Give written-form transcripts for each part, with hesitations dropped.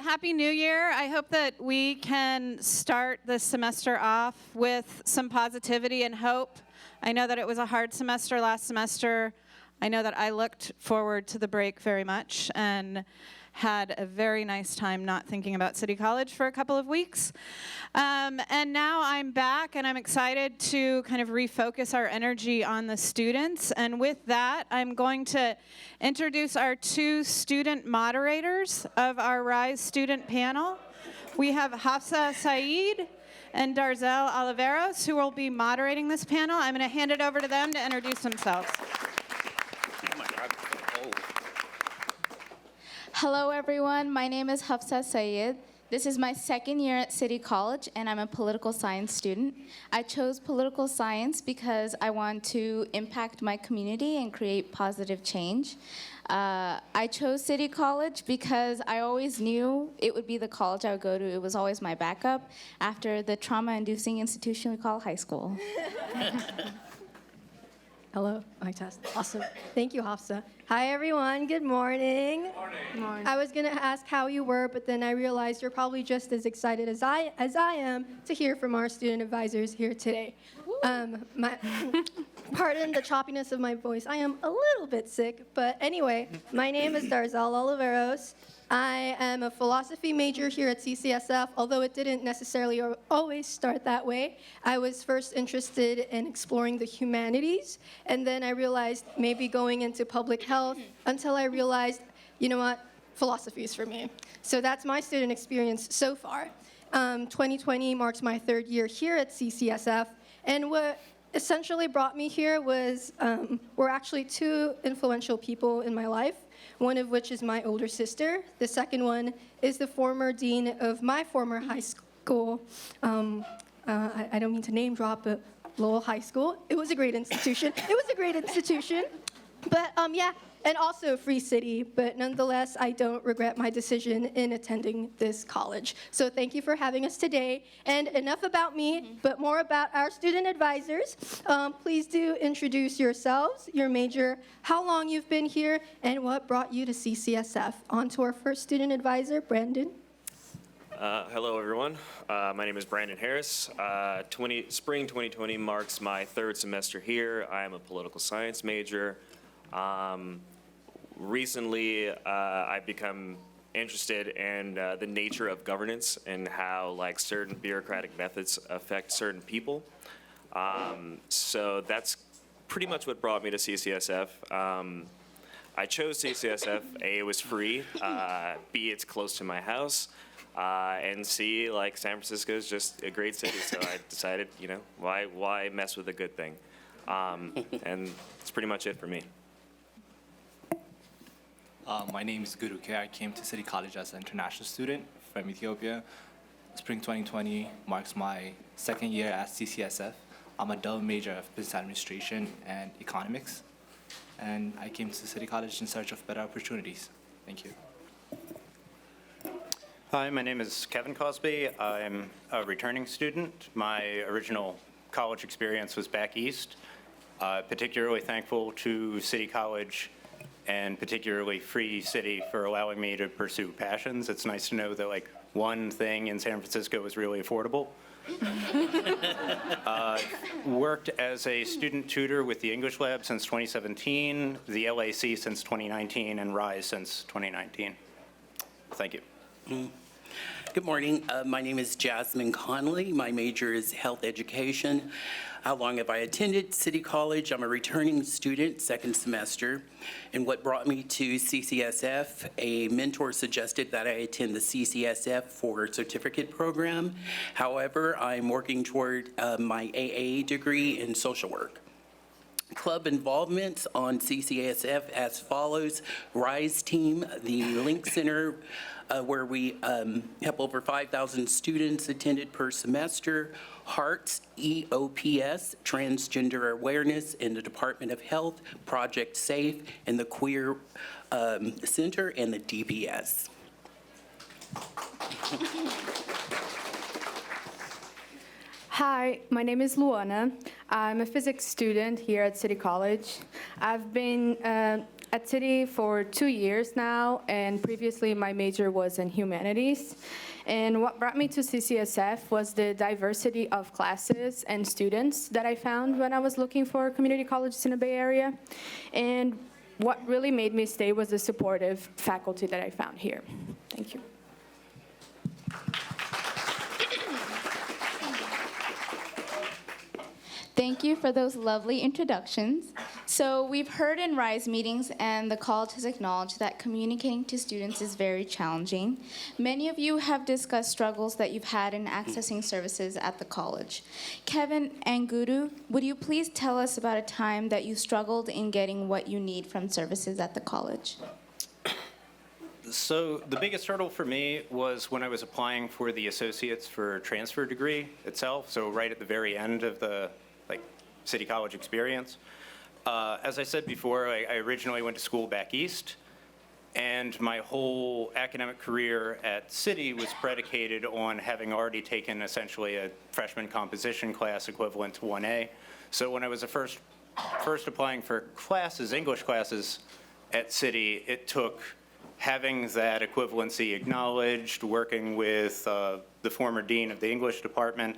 Happy New Year. I hope that we can start this semester off with some positivity and hope. I know that it was a hard semester last semester. I know that I looked forward to the break very much and had a very nice time not thinking about City College for a couple of weeks. And now I'm back and I'm excited to kind of refocus our energy on the students. And with that, I'm going to introduce our two student moderators of our RiSE student panel. We have Hafsa Saeed and Darzel Oliveros, who will be moderating this panel. I'm going to hand it over to them to introduce themselves. Hello everyone, my name is Hafsa Saeed. This is my second year at City College and I'm a political science student. I chose political science because I want to impact my community and create positive change. I chose City College because I always knew it would be the college I would go to. It was always my backup after the trauma-inducing institution we call high school. Hello, mic test. Awesome. Thank you, Hafsa. Hi, everyone. Good morning. Good morning. I was going to ask how you were, but then I realized you're probably just as excited as I am to hear from our student advisors here today. Pardon the choppiness of my voice. I am a little bit sick, but anyway, my name is Darzel Oliveros. I am a philosophy major here at CCSF, although it didn't necessarily always start that way. I was first interested in exploring the humanities, and then I realized maybe going into public health until I realized, you know what, philosophy is for me. So that's my student experience so far. 2020 marks my third year here at CCSF, and what essentially brought me here were actually two influential people in my life. One of which is my older sister. The second one is the former dean of my former high school. I don't mean to name drop, but Lowell High School. It was a great institution. But yeah, and also Free City. But nonetheless, I don't regret my decision in attending this college. So thank you for having us today. And enough about me, but more about our student advisors. Please do introduce yourselves, your major, how long you've been here, and what brought you to CCSF. On to our first student advisor, Brandon. Hello, everyone. My name is Brandon Harris. Spring 2020 marks my third semester here. I am a political science major. Recently, I've become interested in the nature of governance and how certain bureaucratic methods affect certain people. So that's pretty much what brought me to CCSF. I chose CCSF. A, it was free. B, it's close to my house. And C, San Francisco is just a great city. So I decided, why mess with a good thing? And that's pretty much it for me. My name is Guru K. I came to City College as an international student from Ethiopia. Spring 2020 marks my second year at CCSF. I'm a double major of business administration and economics. And I came to City College in search of better opportunities. Thank you. Hi, my name is Kevin Cosby. I'm a returning student. My original college experience was back east. Particularly thankful to City College and particularly Free City for allowing me to pursue passions. It's nice to know that one thing in San Francisco is really affordable. Worked as a student tutor with the English Lab since 2017, the LAC since 2019, and RiSE since 2019. Thank you. Good morning. My name is Jasmine Conley. My major is health education. How long have I attended City College? I'm a returning student, second semester. And what brought me to CCSF, a mentor suggested that I attend the CCSF for certificate program. However, I'm working toward my AA degree in social work. Club involvement on CCSF as follows: RiSE team, the Link Center, where we have over 5,000 students attended per semester. HEARTS, EOPS, Transgender Awareness in the Department of Health, Project SAFE, and the Queer Center, and the DPS. Hi, my name is Luana. I'm a physics student here at City College. I've been at City for 2 years now, and previously my major was in humanities. And what brought me to CCSF was the diversity of classes and students that I found when I was looking for community colleges in the Bay Area. And what really made me stay was the supportive faculty that I found here. Thank you. Thank you for those lovely introductions. So we've heard in RiSE meetings and the college has acknowledged that communicating to students is very challenging. Many of you have discussed struggles that you've had in accessing services at the college. Kevin and Guru, would you please tell us about a time that you struggled in getting what you need from services at the college? So the biggest hurdle for me was when I was applying for the associates for transfer degree itself, so right at the very end of the City College experience. As I said before, I originally went to school back east, and my whole academic career at City was predicated on having already taken essentially a freshman composition class equivalent to 1A. So when I was first applying for classes, English classes at City, it took having that equivalency acknowledged, working with the former dean of the English department.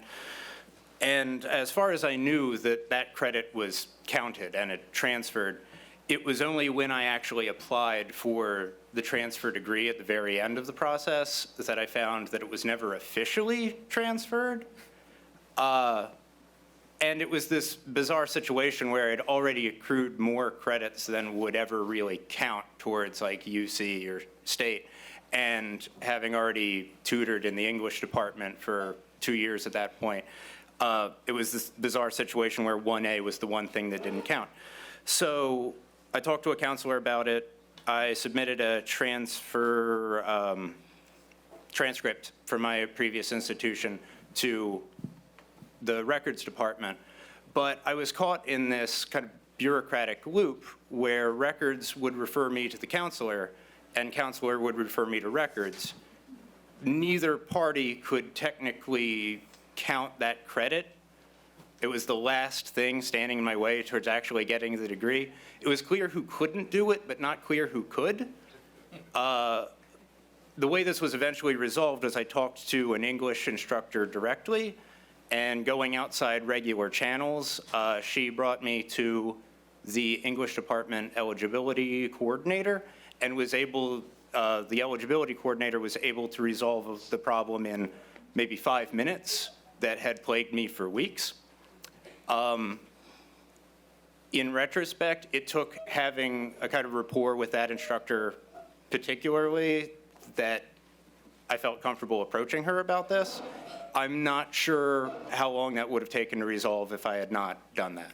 And as far as I knew that credit was counted and it transferred, it was only when I actually applied for the transfer degree at the very end of the process that I found that it was never officially transferred. And it was this bizarre situation where I'd already accrued more credits than would ever really count towards like UC or state. And having already tutored in the English department for 2 years at that point, it was this bizarre situation where 1A was the one thing that didn't count. So I talked to a counselor about it. I submitted a transcript from my previous institution to the records department, but I was caught in this kind of bureaucratic loop where records would refer me to the counselor and counselor would refer me to records. Neither party could technically count that credit. It was the last thing standing in my way towards actually getting the degree. It was clear who couldn't do it, but not clear who could. The way this was eventually resolved was I talked to an English instructor directly, and going outside regular channels, she brought me to the English department eligibility coordinator and was able, the eligibility coordinator was able to resolve the problem in maybe 5 minutes that had plagued me for weeks. In retrospect, it took having a kind of rapport with that instructor particularly that I felt comfortable approaching her about this. I'm not sure how long that would have taken to resolve if I had not done that.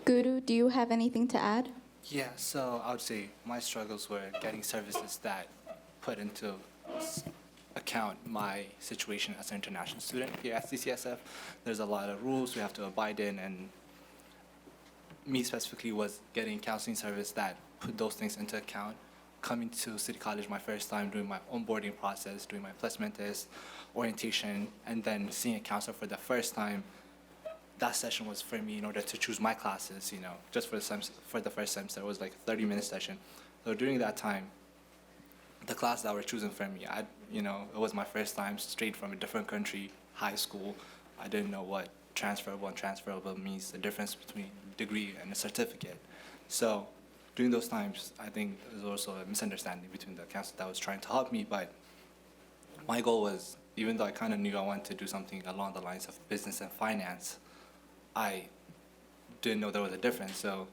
Guru, do you have anything to add? Yeah, so I would say my struggles were getting services that put into account my situation as an international student here at CCSF. There's a lot of rules we have to abide in, and me specifically was getting counseling service that put those things into account. Coming to City College my first time, doing my onboarding process, doing my placement test, orientation, and then seeing a counselor for the first time, that session was for me in order to choose my classes, you know, just for the first semester. It was like a 30-minute session. So during that time, the classes that were chosen for me, it was my first time straight from a different country, high school. I didn't know what transferable and transferable means, the difference between degree and a certificate. So during those times, I think there was also a misunderstanding between the counselor that was trying to help me, but my goal was, even though I kind of knew I wanted to do something along the lines of business and finance, I didn't know there was a difference. So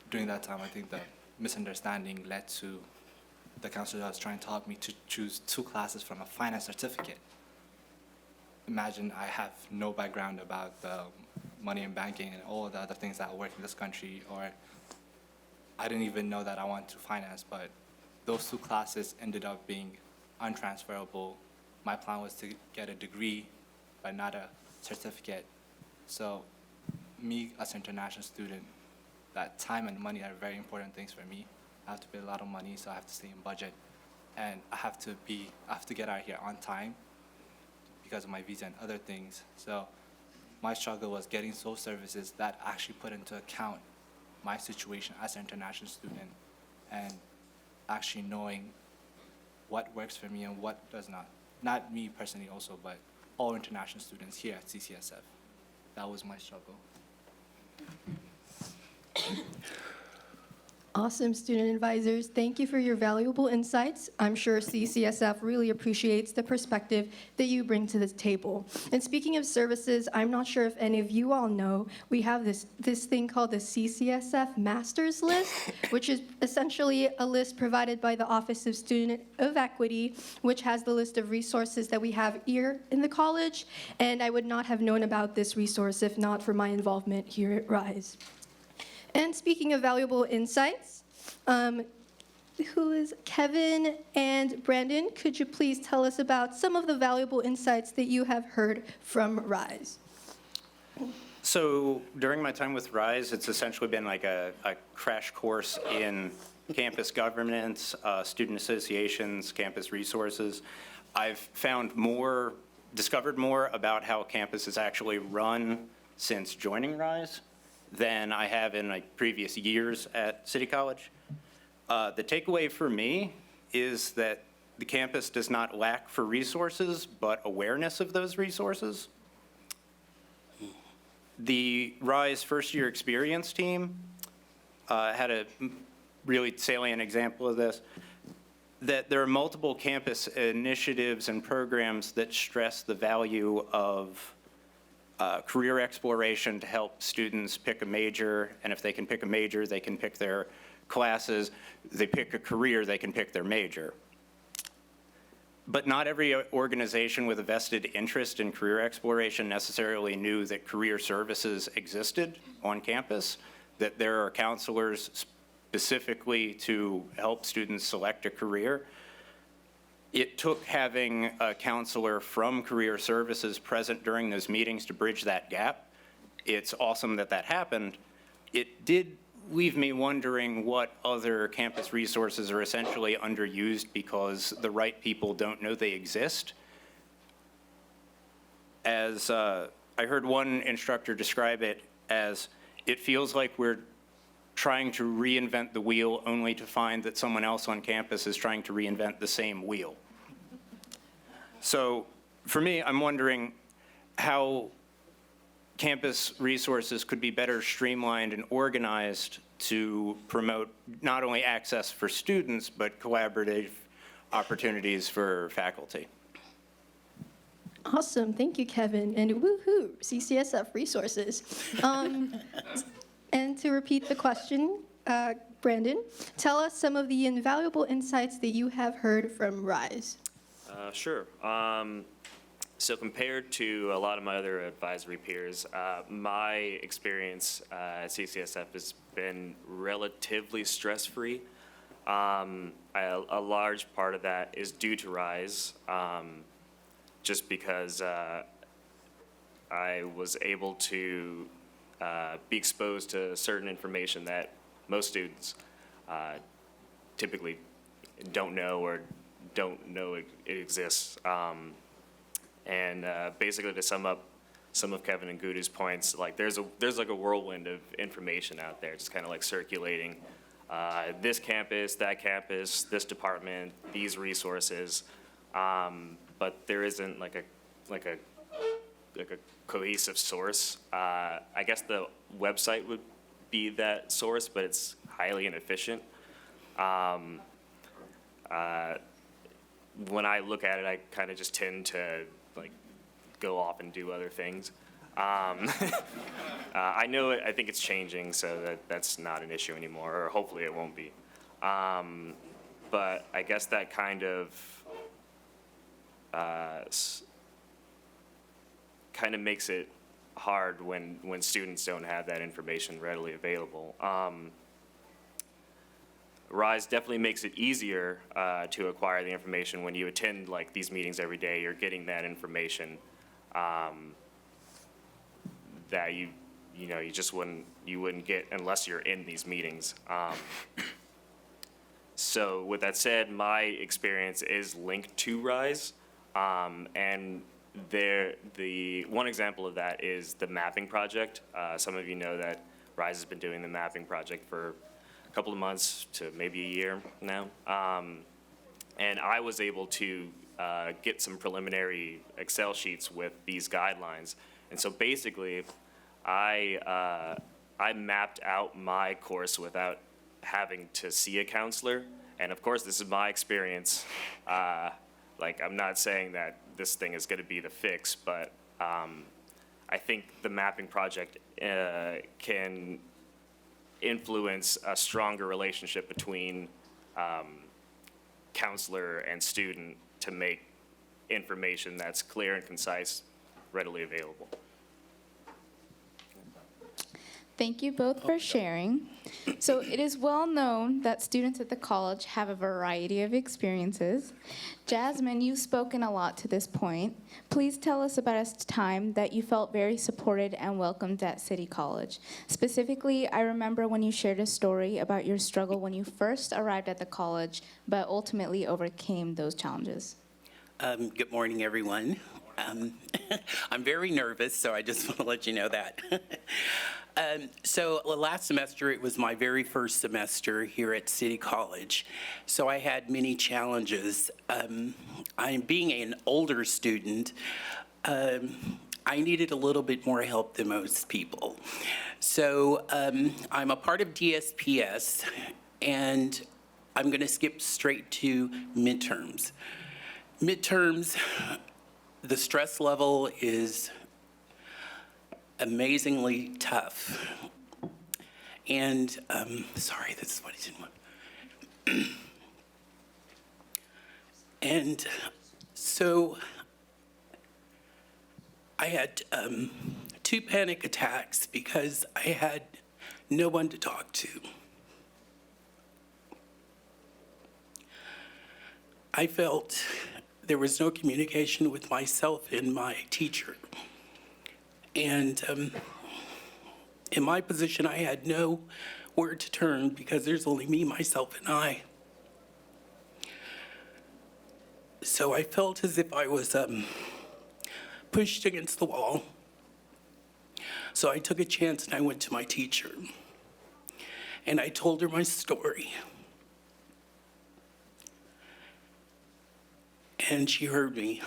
during that time, I think the misunderstanding led to the counselor that was trying to help me to choose 2 classes from a finance certificate. Imagine I have no background about the money and banking and all the other things that work in this country, or I didn't even know that I wanted to finance, but those 2 classes ended up being untransferable. My plan was to get a degree, but not a certificate. So me as an international student, that time and money are very important things for me. I have to pay a lot of money, so I have to stay in budget. And I have to get out of here on time because of my visa and other things. So my struggle was getting those services that actually put into account my situation as an international student and actually knowing what works for me and what does not. Not me personally also, but all international students here at CCSF. That was my struggle. Awesome, student advisors. Thank you for your valuable insights. I'm sure CCSF really appreciates the perspective that you bring to the table. And speaking of services, I'm not sure if any of you all know, we have this thing called the CCSF Masters List, which is essentially a list provided by the Office of Student of Equity, which has the list of resources that we have here in the college. And I would not have known about this resource if not for my involvement here at RiSE. And speaking of valuable insights, who is Kevin and Brandon? Could you please tell us about some of the valuable insights that you have heard from RiSE? So during my time with RiSE, it's essentially been like a crash course in campus governance, student associations, campus resources. I've discovered more about how campus is actually run since joining RiSE than I have in like previous years at City College. The takeaway for me is that the campus does not lack for resources, but awareness of those resources. The RiSE first year experience team had a really salient example of this, that there are multiple campus initiatives and programs that stress the value of career exploration to help students pick a major, and if they can pick a major, they can pick their classes. They pick a career, they can pick their major. But not every organization with a vested interest in career exploration necessarily knew that career services existed on campus, that there are counselors specifically to help students select a career. It took having a counselor from Career Services present during those meetings to bridge that gap. It's awesome that that happened. It did leave me wondering what other campus resources are essentially underused because the right people don't know they exist. As I heard one instructor describe it as, it feels like we're trying to reinvent the wheel only to find that someone else on campus is trying to reinvent the same wheel. So for me, I'm wondering how campus resources could be better streamlined and organized to promote not only access for students, but collaborative opportunities for faculty. Awesome, thank you, Kevin, and woohoo, CCSF resources. And to repeat the question, Brandon, tell us some of the invaluable insights that you have heard from RiSE. Sure. So compared to a lot of my other advisory peers, my experience at CCSF has been relatively stress-free. A large part of that is due to RiSE, just because I was able to be exposed to certain information that most students typically don't know or don't know it exists. And basically, to sum up some of Kevin and Gudu's points, like there's like a whirlwind of information out there, just kind of like circulating. This campus, that campus, this department, these resources, but there isn't like a cohesive source. I guess the website would be that source, but it's highly inefficient. When I look at it, I kind of just tend to like go off and do other things. I know I think it's changing, so that's not an issue anymore, or hopefully it won't be. But I guess that kind of makes it hard when students don't have that information readily available. RiSE definitely makes it easier to acquire the information when you attend like these meetings every day. You're getting that information that you just wouldn't get unless you're in these meetings. So with that said, my experience is linked to RiSE, and the one example of that is the mapping project. Some of you know that RiSE has been doing the mapping project for a couple of months to maybe a year now. And I was able to get some preliminary Excel sheets with these guidelines. And so basically, I mapped out my course without having to see a counselor. And of course, this is my experience. Like, I'm not saying that this thing is going to be the fix, but I think the mapping project can influence a stronger relationship between counselor and student to make information that's clear and concise readily available. Thank you both for sharing. So it is well known that students at the college have a variety of experiences. Jasmine, you've spoken a lot to this point. Please tell us about a time that you felt very supported and welcomed at City College. Specifically, I remember when you shared a story about your struggle when you first arrived at the college, but ultimately overcame those challenges. Good morning, everyone. I'm very nervous, so I just want to let you know that. So last semester, it was my very first semester here at City College, so I had many challenges. I'm being an older student. I needed a little bit more help than most people. So I'm a part of DSPS, and I'm going to skip straight to midterms. Midterms, the stress level is amazingly tough. And, sorry, this is what he didn't want. And so I had 2 panic attacks because I had no one to talk to. I felt there was no communication with myself and my teacher. And in my position, I had nowhere to turn because there's only me, myself, and I. So I felt as if I was pushed against the wall. So I took a chance and I went to my teacher. And I told her my story. And she heard me.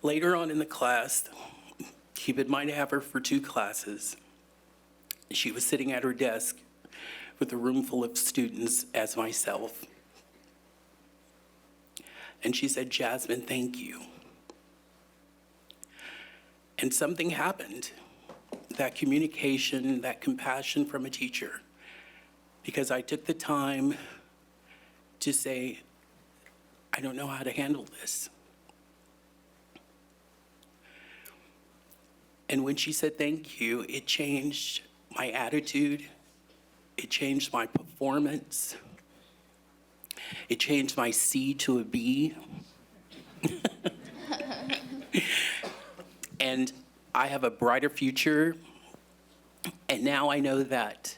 Later on in the class, keep in mind I have her for 2 classes, she was sitting at her desk with a room full of students as myself. And she said, "Jasmine, thank you." And something happened, that communication, that compassion from a teacher, because I took the time to say, I don't know how to handle this. And when she said thank you, it changed my attitude, it changed my performance, it changed my C to a B. And I have a brighter future, and now I know that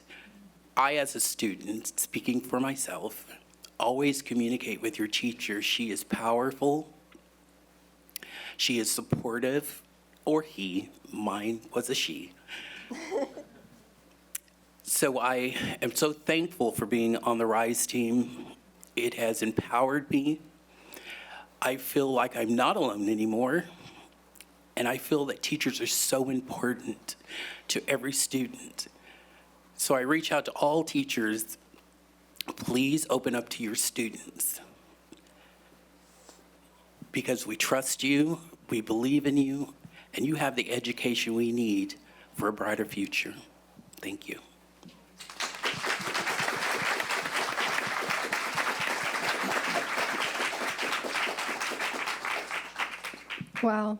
I, as a student, speaking for myself, always communicate with your teacher. She is powerful, she is supportive, or he, mine was a she. So I am so thankful for being on the RiSE team. It has empowered me. I feel like I'm not alone anymore. And I feel that teachers are so important to every student. So I reach out to all teachers, please open up to your students. Because we trust you, we believe in you, and you have the education we need for a brighter future. Thank you. Wow.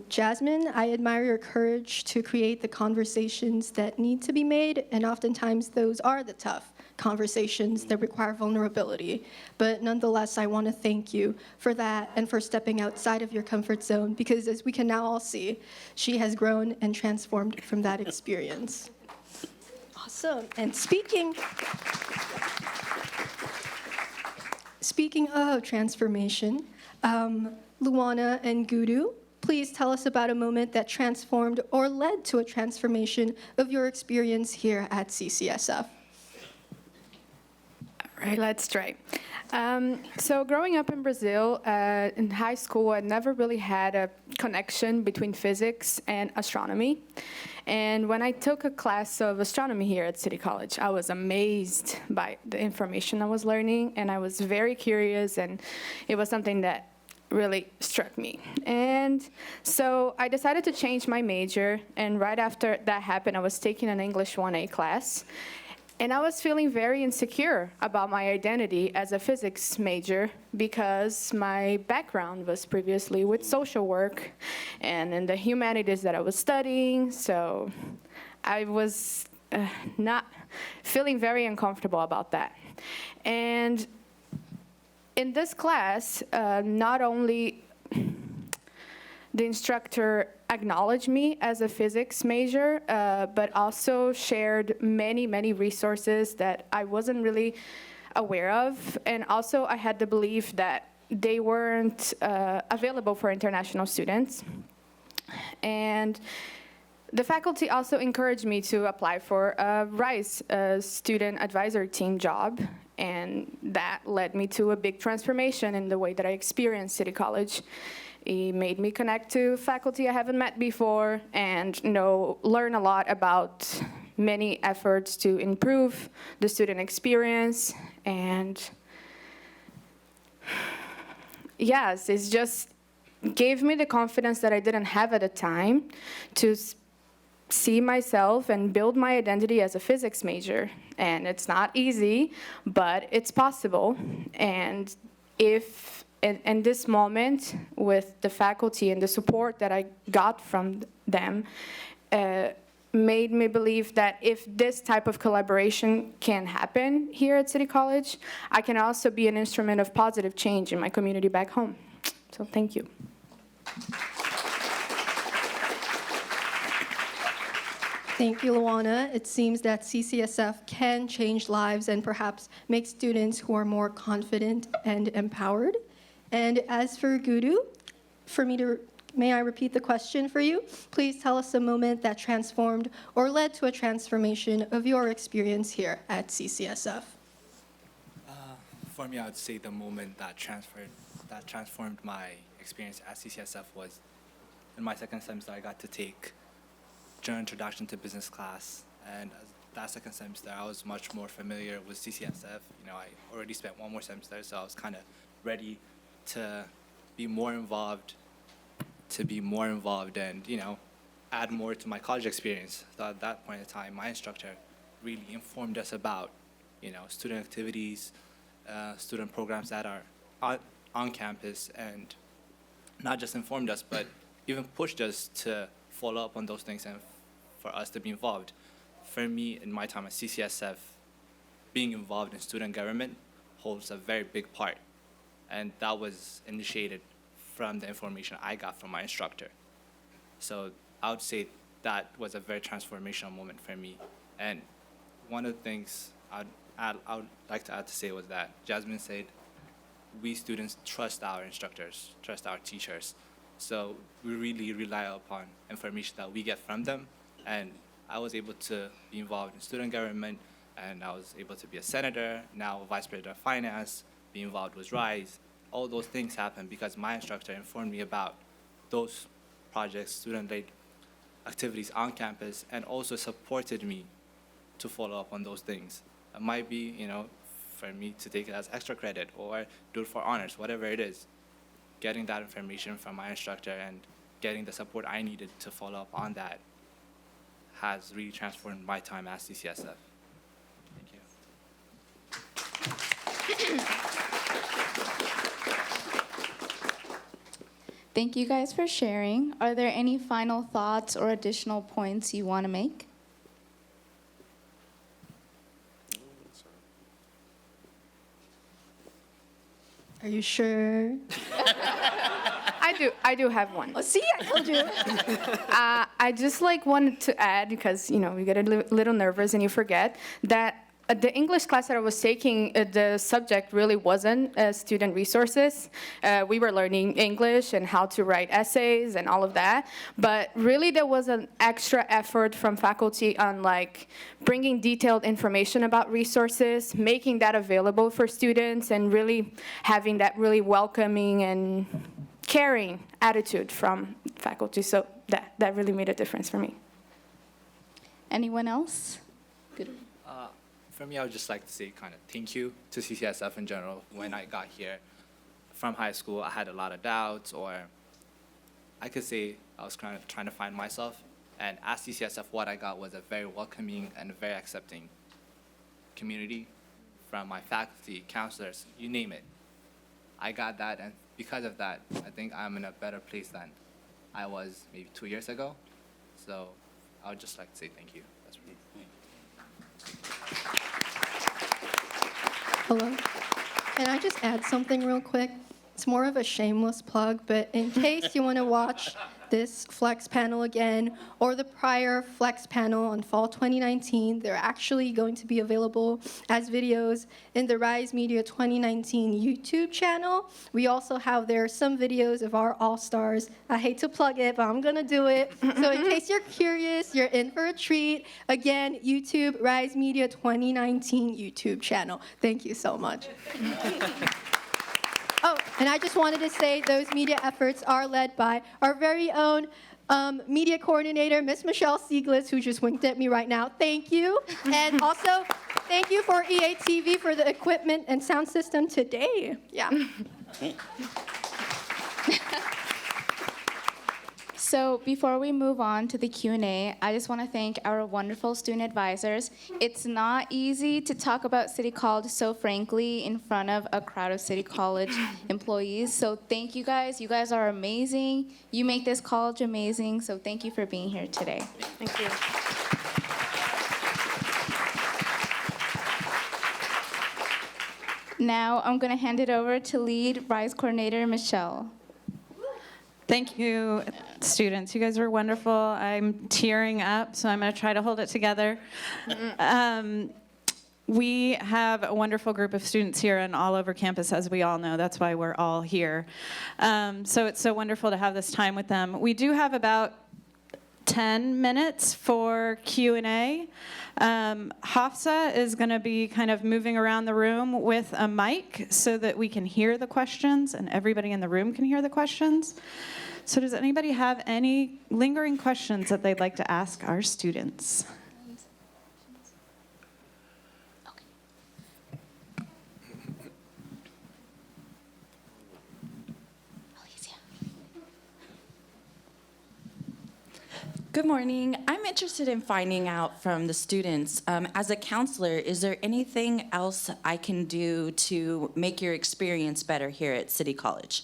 Jasmine, I admire your courage to create the conversations that need to be made, and oftentimes those are the tough conversations that require vulnerability. But nonetheless, I want to thank you for that and for stepping outside of your comfort zone, because as we can now all see, she has grown and transformed from that experience. Awesome. And speaking of transformation, Luana and Gudu, please tell us about a moment that transformed or led to a transformation of your experience here at CCSF. All right, let's try. So growing up in Brazil, in high school, I never really had a connection between physics and astronomy. And when I took a class of astronomy here at City College, I was amazed by the information I was learning, and I was very curious, and it was something that really struck me. And so I decided to change my major, and right after that happened, I was taking an English 1A class. And I was feeling very insecure about my identity as a physics major because my background was previously with social work and in the humanities that I was studying. So I was not feeling very uncomfortable about that. And in this class, not only the instructor acknowledged me as a physics major, but also shared many, many resources that I wasn't really aware of. And also I had the belief that they weren't available for international students. And the faculty also encouraged me to apply for a RiSE, a student advisory team job. And that led me to a big transformation in the way that I experienced City College. It made me connect to faculty I haven't met before and learn a lot about many efforts to improve the student experience. And yes, it just gave me the confidence that I didn't have at the time to see myself and build my identity as a physics major. And it's not easy, but it's possible. And in this moment, with the faculty and the support that I got from them, made me believe that if this type of collaboration can happen here at City College, I can also be an instrument of positive change in my community back home. So thank you. Thank you, Luana. It seems that CCSF can change lives and perhaps make students who are more confident and empowered. And as for Gudu, may I repeat the question for you? Please tell us a moment that transformed or led to a transformation of your experience here at CCSF. For me, I would say the moment that transformed my experience at CCSF was in my second semester. I got to take General Introduction to Business class, and that second semester I was much more familiar with CCSF. I already spent one more semester, so I was kind of ready to be more involved and, add more to my college experience. So at that point in time, my instructor really informed us about, student activities, student programs that are on campus, and not just informed us, but even pushed us to follow up on those things and for us to be involved. For me, in my time at CCSF, being involved in student government holds a very big part. And that was initiated from the information I got from my instructor. So I would say that was a very transformational moment for me. And one of the things I would like to add to say was that Jasmine said, we students trust our instructors, trust our teachers. So we really rely upon information that we get from them. And I was able to be involved in student government, and I was able to be a senator, now vice president of finance, be involved with RiSE. All those things happened because my instructor informed me about those projects, student-led activities on campus, and also supported me to follow up on those things. It might be, for me to take it as extra credit or do it for honors, whatever it is. Getting that information from my instructor and getting the support I needed to follow up on that has really transformed my time at CCSF. Thank you. Thank you guys for sharing. Are there any final thoughts or additional points you want to make? Are you sure? I do have one. Oh, see, I told you. I just wanted to add, because you get a little nervous and you forget, that the English class that I was taking, the subject really wasn't student resources. We were learning English and how to write essays and all of that. But really there was an extra effort from faculty on like bringing detailed information about resources, making that available for students, and really having that really welcoming and caring attitude from faculty. So that really made a difference for me. Anyone else? Good. For me, I would just like to say kind of thank you to CCSF in general. When I got here from high school, I had a lot of doubts, or I could say I was kind of trying to find myself. And at CCSF, what I got was a very welcoming and very accepting community from my faculty, counselors, you name it. I got that, and because of that, I think I'm in a better place than I was maybe 2 years ago. So I would just like to say thank you. That's really Hello. Can I just add something real quick? It's more of a shameless plug, but in case you want to watch this Flex panel again or the prior Flex panel in fall 2019, they're actually going to be available as videos in the RiSE Media 2019 YouTube channel. We also have there some videos of our All-Stars. I hate to plug it, but I'm going to do it. So in case you're curious, you're in for a treat. Again, YouTube, RiSE Media 2019 YouTube channel. Thank you so much. Oh, and I just wanted to say those media efforts are led by our very own media coordinator, Miss Michelle Sieglitz, who just winked at me right now. Thank you. And also, thank you for EATV for the equipment and sound system today. Yeah. So before we move on to the Q&A, I just want to thank our wonderful student advisors. It's not easy to talk about City College so frankly in front of a crowd of City College employees. So thank you guys. You guys are amazing. You make this college amazing. So thank you for being here today. Thank you. Now I'm going to hand it over to lead RiSE coordinator Michelle. Thank you, students. You guys were wonderful. I'm tearing up, so I'm going to try to hold it together. We have a wonderful group of students here and all over campus, as we all know. That's why we're all here. So it's so wonderful to have this time with them. We do have about 10 minutes for Q&A. Hafsa is going to be kind of moving around the room with a mic so that we can hear the questions and everybody in the room can hear the questions. So does anybody have any lingering questions that they'd like to ask our students? Good morning. I'm interested in finding out from the students, as a counselor, is there anything else I can do to make your experience better here at City College?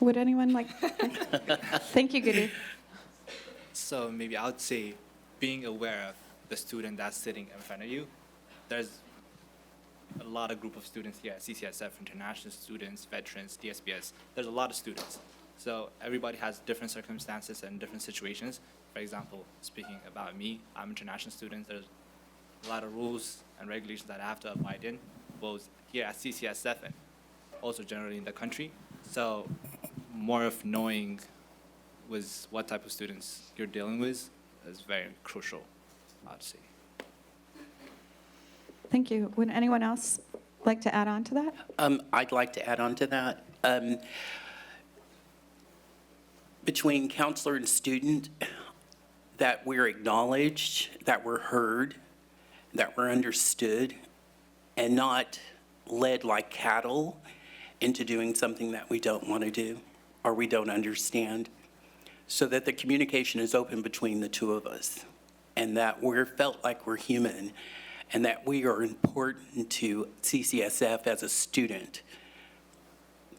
Would anyone like? Thank you, Goody. So maybe I would say being aware of the student that's sitting in front of you. There's a lot of group of students here at CCSF, international students, veterans, DSPS. There's a lot of students. So everybody has different circumstances and different situations. For example, speaking about me, I'm an international student. There's a lot of rules and regulations that I have to abide in, both here at CCSF and also generally in the country. So more of knowing with what type of students you're dealing with is very crucial, I'd say. Thank you. Would anyone else like to add on to that? I'd like to add on to that. Between counselor and student, that we're acknowledged, that we're heard, that we're understood, and not led like cattle into doing something that we don't want to do or we don't understand, so that the communication is open between the two of us, and that we're felt like we're human, and that we are important to CCSF as a student.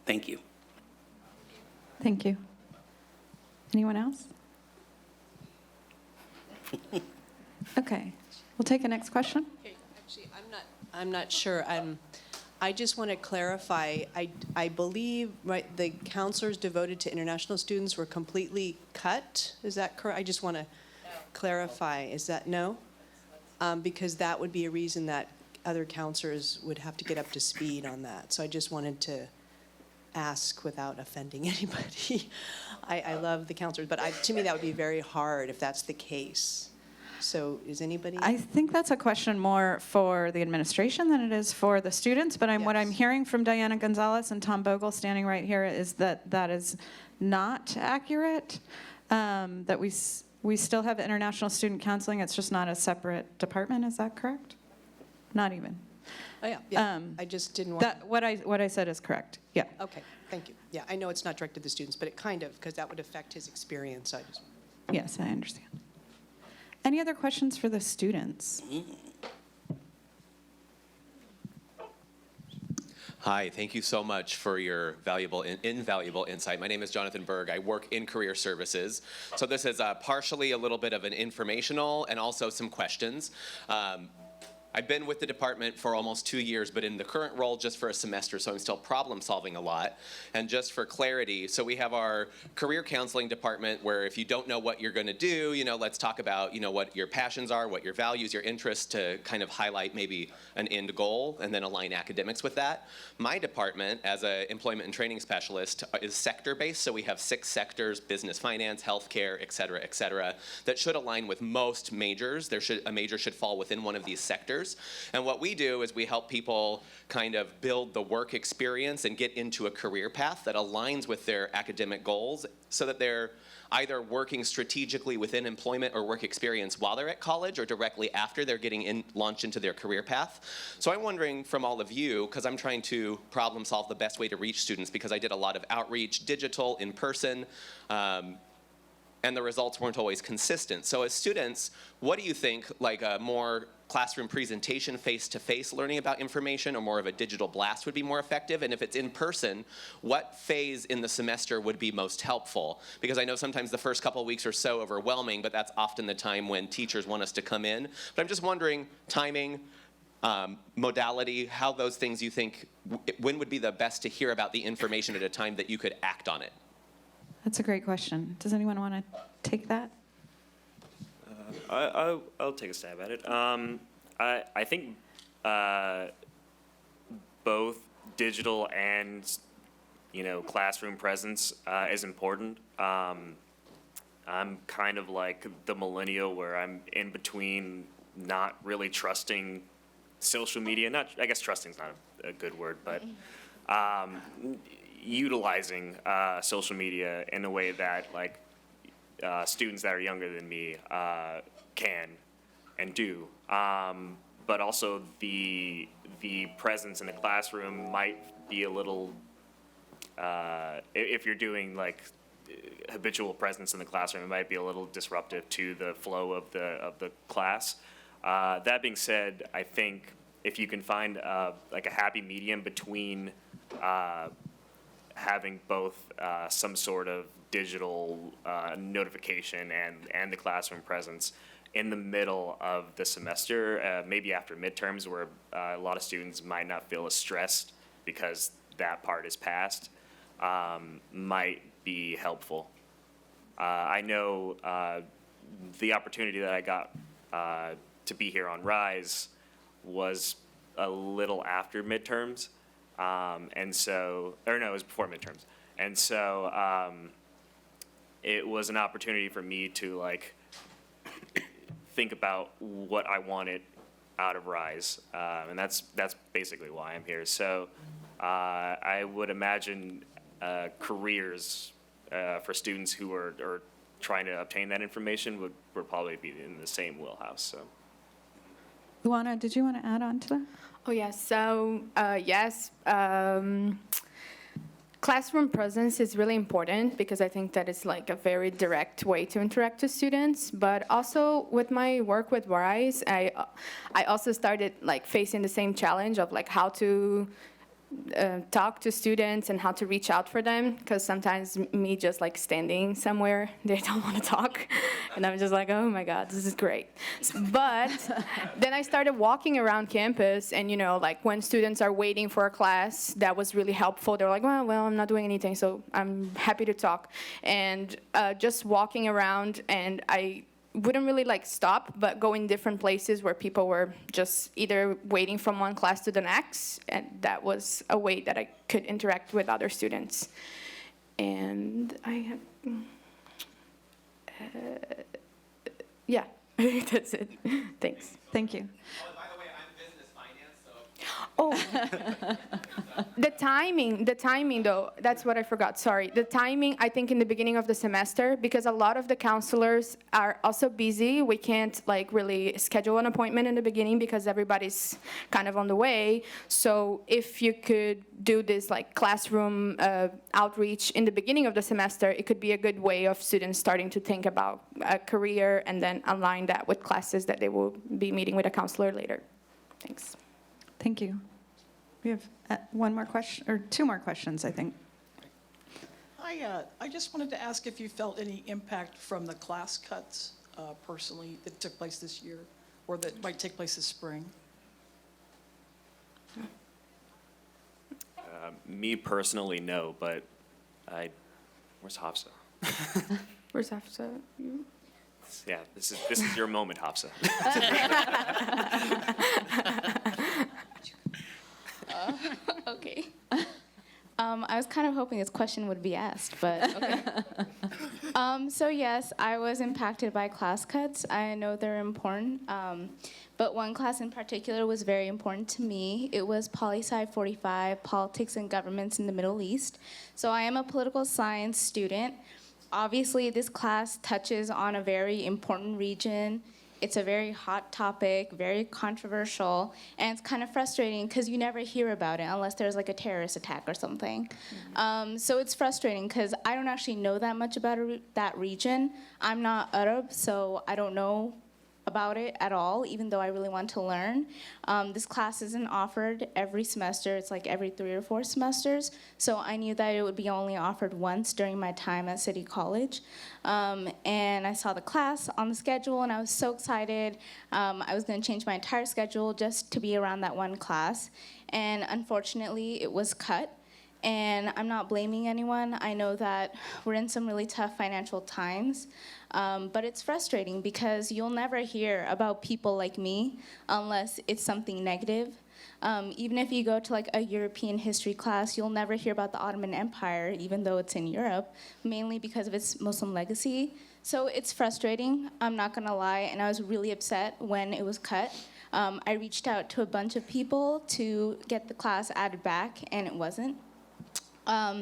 Thank you. Thank you. Anyone else? Okay, we'll take the next question. Okay, actually, I'm not sure. I just want to clarify. I believe, right, the counselors devoted to international students were completely cut. Is that correct? I just want to. clarify, is that no? Because that would be a reason that other counselors would have to get up to speed on that. So I just wanted to ask without offending anybody. I love the counselors, but to me, that would be very hard if that's the case. So is anybody? I think that's a question more for the administration than it is for the students, but what I'm Yes. hearing from Diana Gonzalez and Tom Bogle standing right here is that that is not accurate, that we still have international student counseling, it's just not a separate department, is that correct? Not even. Oh, yeah. I just didn't want. What I said is correct, yeah. Okay, thank you. Yeah, I know it's not directed to the students, but it kind of, because that would affect his experience. I just. Yes, I understand. Any other questions for the students? Hi, thank you so much for your valuable, invaluable insight. My name is Jonathan Berg. I work in career services. So this is partially a little bit of an informational and also some questions. I've been with the department for almost 2 years, but in the current role just for a semester, so I'm still problem solving a lot. And just for clarity, so we have our career counseling department where if you don't know what you're gonna do, let's talk about, what your passions are, what your values, your interests, to kind of highlight maybe an end goal and then align academics with that. My department, as an employment and training specialist, is sector-based, so we have 6 sectors: business, finance, healthcare, et cetera, that should align with most majors. A major should fall within one of these sectors. And what we do is we help people kind of build the work experience and get into a career path that aligns with their academic goals so that they're either working strategically within employment or work experience while they're at college or directly after they're getting launched into their career path. So I'm wondering from all of you, because I'm trying to problem solve the best way to reach students, because I did a lot of outreach, digital, in person, and the results weren't always consistent. So as students, what do you think, like a more classroom presentation, face-to-face learning about information, or more of a digital blast would be more effective? And if it's in person, what phase in the semester would be most helpful? Because I know sometimes the first couple of weeks are so overwhelming, but that's often the time when teachers want us to come in. But I'm just wondering, timing, modality, how those things you think, when would be the best to hear about the information at a time that you could act on it? That's a great question. Does anyone want to take that? I'll take a stab at it. I think both digital and classroom presence is important. I'm kind of like the millennial where I'm in between not really trusting social media. I guess trusting is not a good word, but utilizing social media in a way that students that are younger than me can and do. But also the presence in the classroom might be a little, if you're doing habitual presence in the classroom, it might be a little disruptive to the flow of the class. That being said, I think if you can find a happy medium between having both some sort of digital notification and the classroom presence in the middle of the semester, maybe after midterms where a lot of students might not feel as stressed because that part is past, might be helpful. I know the opportunity that I got to be here on RiSE was a little after midterms. It was before midterms. And so it was an opportunity for me to think about what I wanted out of RiSE. And that's basically why I'm here. So I would imagine careers for students who are trying to obtain that information would probably be in the same wheelhouse. So. Luana, did you want to add on to that? Oh, yes. So, yes, classroom presence is really important because I think that it's a very direct way to interact with students. But also with my work with RiSE, I also started facing the same challenge of how to talk to students and how to reach out for them, because sometimes me just standing somewhere, they don't want to talk, and I'm just oh my God, this is great. But then I started walking around campus, and when students are waiting for a class, that was really helpful. They're well, I'm not doing anything, so I'm happy to talk. And just walking around, and I wouldn't really like stop, but go in different places where people were just either waiting from one class to the next, and that was a way that I could interact with other students. And I have, yeah, that's it. Thanks. Thank you. Oh, by the way, I'm business finance, so. Oh, the timing though, that's what I forgot, sorry. The timing, I think in the beginning of the semester, because a lot of the counselors are also busy. We can't like really schedule an appointment in the beginning because everybody's kind of on the way. So if you could do this like classroom outreach in the beginning of the semester, it could be a good way of students starting to think about a career and then align that with classes that they will be meeting with a counselor later. Thanks. Thank you. We have one more question, or two more questions, I think. I just wanted to ask if you felt any impact from the class cuts personally that took place this year or that might take place this spring. Me personally, no, but where's Hafsa? Where's Hafsa? You? Yeah, this is your moment, Hafsa. Okay. I was kind of hoping this question would be asked, but okay. So yes, I was impacted by class cuts. I know they're important, but one class in particular was very important to me. It was Poli-Sci 45, Politics and Governments in the Middle East. So I am a political science student. Obviously, this class touches on a very important region. It's a very hot topic, very controversial, and it's kind of frustrating because you never hear about it unless there's like a terrorist attack or something. So it's frustrating because I don't actually know that much about that region. I'm not Arab, so I don't know about it at all, even though I really want to learn. This class isn't offered every semester. It's like every 3 or 4 semesters. So I knew that it would be only offered once during my time at City College. And I saw the class on the schedule, and I was so excited. I was going to change my entire schedule just to be around that one class. And unfortunately, it was cut. And I'm not blaming anyone. I know that we're in some really tough financial times. But it's frustrating because you'll never hear about people like me unless it's something negative. Even if you go to like a European history class, you'll never hear about the Ottoman Empire, even though it's in Europe, mainly because of its Muslim legacy. So it's frustrating, I'm not gonna lie, and I was really upset when it was cut. I reached out to a bunch of people to get the class added back, and it wasn't.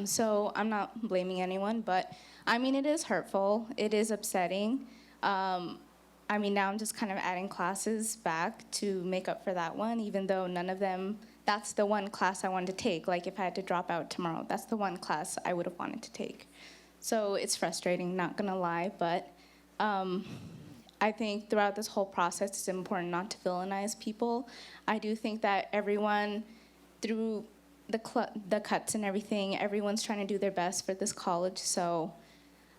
So I'm not blaming anyone, but I mean, it is hurtful. It is upsetting. I mean, now I'm just kind of adding classes back to make up for that one, even though none of them, that's the one class I wanted to take. Like, if I had to drop out tomorrow, that's the one class I would have wanted to take. So it's frustrating, not gonna lie, but I think throughout this whole process, it's important not to villainize people. I do think that everyone, through the cuts and everything, everyone's trying to do their best for this college, so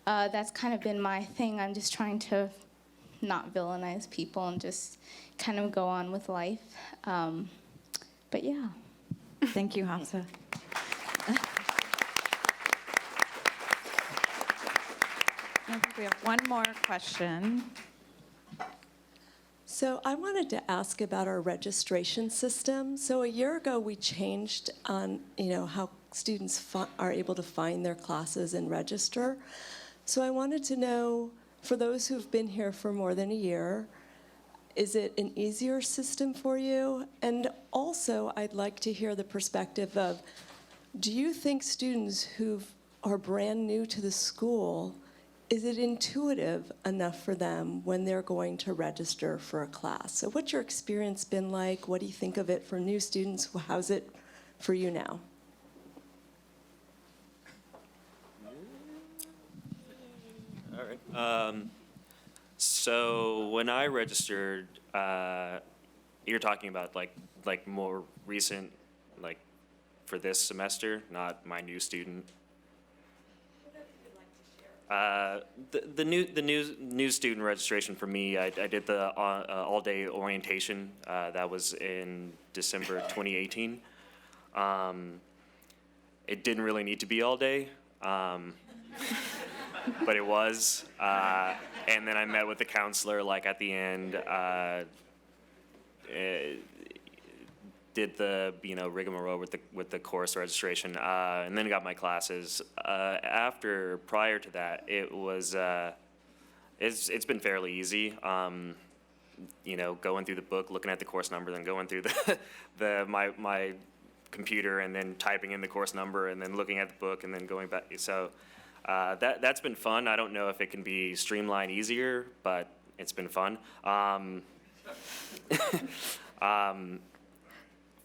that's kind of been my thing. I'm just trying to not villainize people and just kind of go on with life. But yeah. Thank you, Hafsa. I think we have one more question. So I wanted to ask about our registration system. So a year ago, we changed on, how students are able to find their classes and register. So I wanted to know, for those who've been here for more than a year, is it an easier system for you? And also, I'd like to hear the perspective of, do you think students who are brand new to the school, is it intuitive enough for them when they're going to register for a class? So what's your experience been like? What do you think of it for new students? How's it for you now? All right. So when I registered, you're talking about like more recent, like for this semester, not my new student. The new student registration for me, I did the all-day orientation. That was in December 2018. It didn't really need to be all day. but it was. And then I met with the counselor like at the end, did the rigmarole with the course registration, and then got my classes. Prior to that, it was it's been fairly easy. Going through the book, looking at the course number, then going through my computer and then typing in the course number and then looking at the book and then going back. So that's been fun. I don't know if it can be streamlined easier, but it's been fun.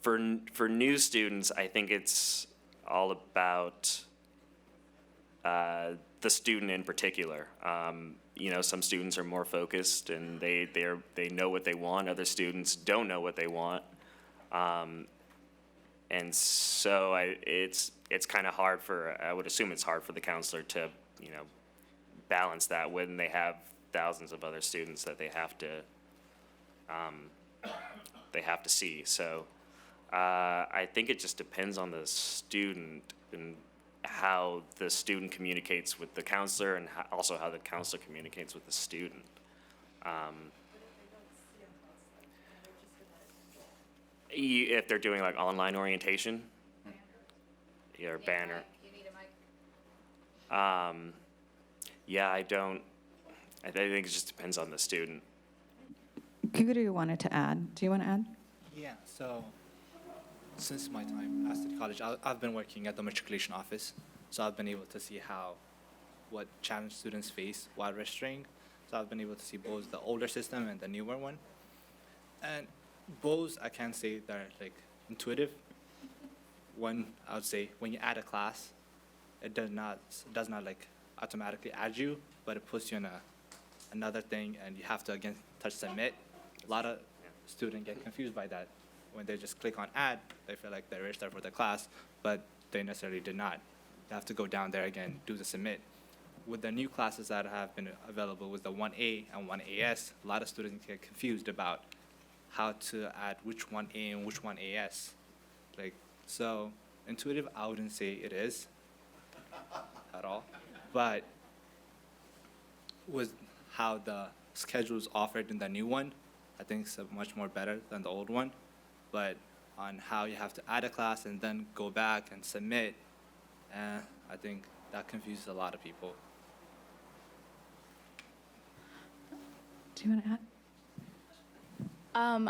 For new students, I think it's all about the student in particular. Some students are more focused and they know what they want. Other students don't know what they want. And so it's kind of hard I would assume it's hard for the counselor to, balance that when they have thousands of other students that they have to see. So I think it just depends on the student and how the student communicates with the counselor and also how the counselor communicates with the student. If they're doing like online orientation, or banner. Yeah, I think it just depends on the student. Guru wanted to add. Do you want to add? Yeah, so since my time at City College, I've been working at the matriculation office, so I've been able to see what challenge students face while registering. So I've been able to see both the older system and the newer one. And both, I can say they're like intuitive. One, I would say when you add a class, it does not like automatically add you, but it puts you in another thing, and you have to again touch submit. A lot of students get confused by that. When they just click on add, they feel like they're registered for the class, but they necessarily did not. You have to go down there again, do the submit. With the new classes that have been available with the 1A and 1AS, a lot of students get confused about how to add which 1A and which 1AS. So intuitive, I wouldn't say it is at all, but with how the schedule is offered in the new one, I think it's much more better than the old one. But on how you have to add a class and then go back and submit, I think that confuses a lot of people. Do you want to add?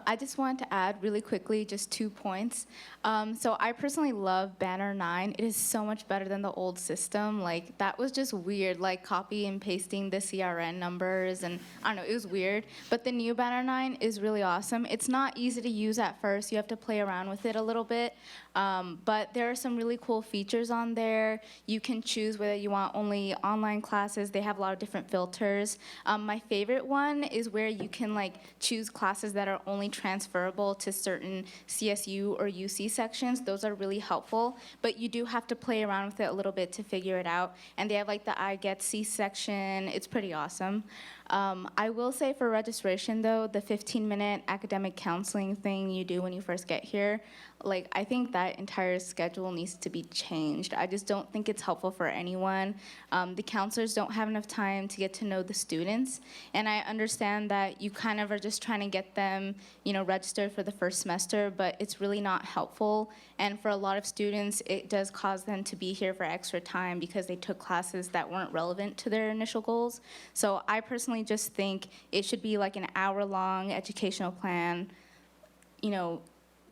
I just wanted to add really quickly just 2 points. So I personally love Banner 9. It is so much better than the old system. Like, that was just weird, like copy and pasting the CRN numbers, and I don't know, it was weird. But the new Banner 9 is really awesome. It's not easy to use at first. You have to play around with it a little bit. But there are some really cool features on there. You can choose whether you want only online classes. They have a lot of different filters. My favorite one is where you can choose classes that are only transferable to certain CSU or UC sections. Those are really helpful, but you do have to play around with it a little bit to figure it out. And they have the I Get C section. It's pretty awesome. I will say for registration though, the 15-minute academic counseling thing you do when you first get here, I think that entire schedule needs to be changed. I just don't think it's helpful for anyone. The counselors don't have enough time to get to know the students, and I understand that you kind of are just trying to get them, registered for the first semester, but it's really not helpful. And for a lot of students, it does cause them to be here for extra time because they took classes that weren't relevant to their initial goals. So I personally just think it should be an hour-long educational plan,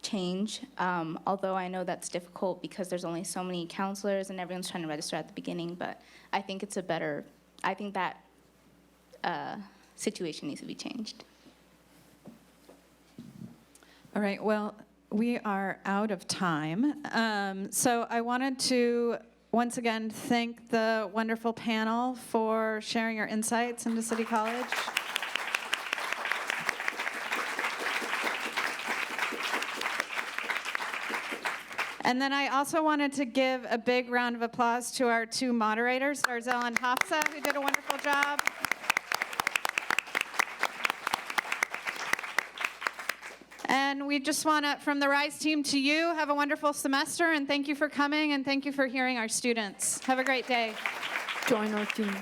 change, although I know that's difficult because there's only so many counselors and everyone's trying to register at the beginning, but I think I think that situation needs to be changed. All right, well, we are out of time. So I wanted to once again thank the wonderful panel for sharing your insights into City College. And then I also wanted to give a big round of applause to our two moderators, Darzel and Hafsa, who did a wonderful job. And we just want to, from the RiSE team to you, have a wonderful semester, and thank you for coming, and thank you for hearing our students. Have a great day. Join our team.